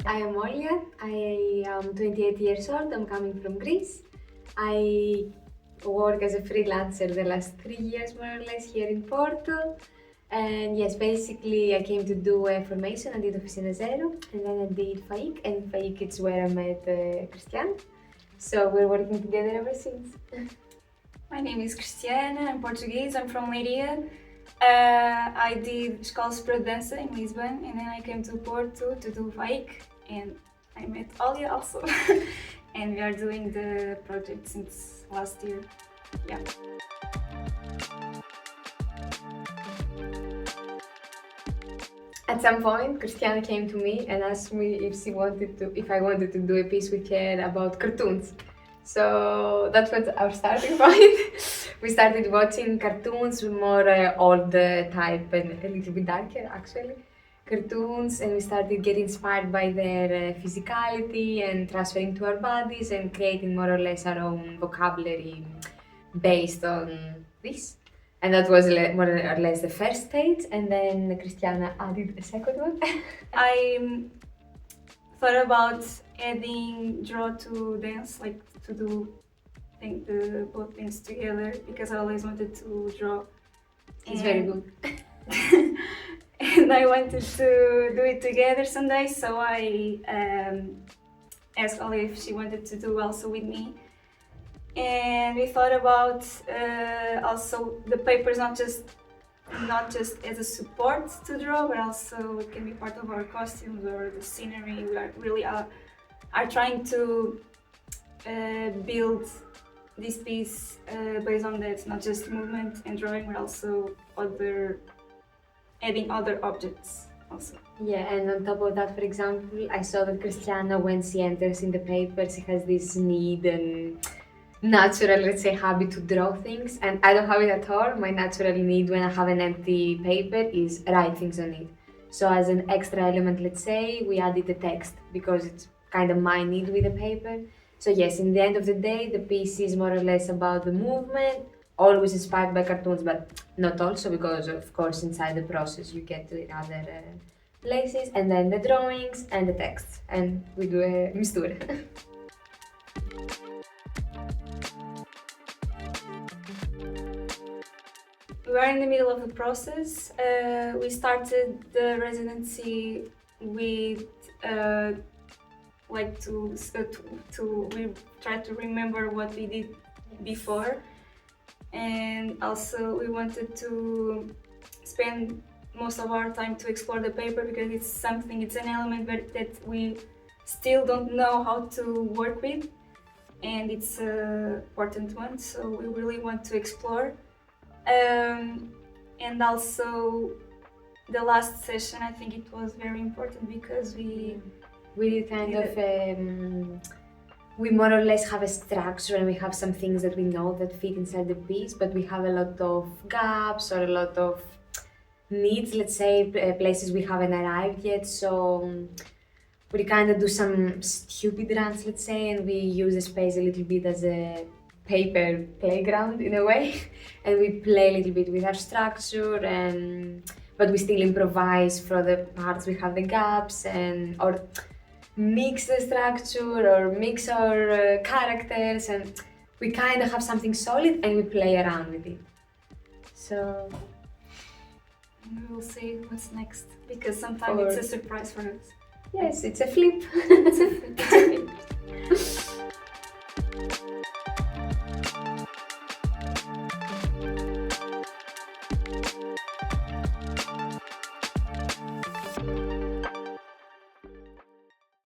I am Olia. I am 28 years old. I'm coming from Greece. I work as a freelancer the last 3 years more or less here in Porto. And yes, basically I came to do a formation. I did Oficina Zero and then I did FAIC, and FAIC is where I met Cristiana. So we're working together ever since. My name is Cristiana, I'm Portuguese, I'm from Leiria. I did Escola Superior de Dança in Lisbon, and then I came to Porto to do FAIC, and I met Olia also. And we are doing the project since last year. Yeah. At some point, Cristiana came to me and asked me if I wanted to do a piece with her about cartoons. So that was our starting point. We started watching cartoons, more old type and a little bit darker actually, cartoons, and we started getting inspired by their physicality and transferring to our bodies and creating more or less our own vocabulary based on this. And that was more or less the first stage, and then Cristiana added a second one. I thought about adding draw to dance, like to do both things together, because I always wanted to draw. It's very good. And I wanted to do it together someday, so I asked Olia if she wanted to do also with me. And we thought about also the papers, not just as a support to draw, but also it can be part of our costumes or the scenery. We are really are trying to build this piece based on that, not just movement and drawing, but also adding other objects also. Yeah, and on top of that, for example, I saw that Cristiana, when she enters in the paper, she has this need and natural, let's say, habit to draw things, and I don't have it at all. My natural need when I have an empty paper is write things on it. So as an extra element, let's say, we added the text because it's kind of my need with the paper. So yes, in the end of the day, the piece is more or less about the movement, always inspired by cartoons, but not also, because of course inside the process you get to it other places, and then the drawings and the text, and we do a mistura. We are in the middle of the process. We started the residency with we tried to remember what we did before, and also we wanted to spend most of our time to explore the paper, because it's an element that we still don't know how to work with, and it's an important one, so we really want to explore. And also the last session, I think it was very important because we kind of we more or less have a structure, and we have some things that we know that fit inside the piece, but we have a lot of gaps or a lot of needs, let's say, places we haven't arrived yet. So we kind of do some stupid runs, let's say, and we use the space a little bit as a paper playground in a way, and we play a little bit with our structure, but we still improvise for the parts we have the gaps, or mix the structure or mix our characters, and we kind of have something solid and we play around with it. So we will see what's next, because sometimes it's a surprise for us. Yes, it's a flip. It's a flip.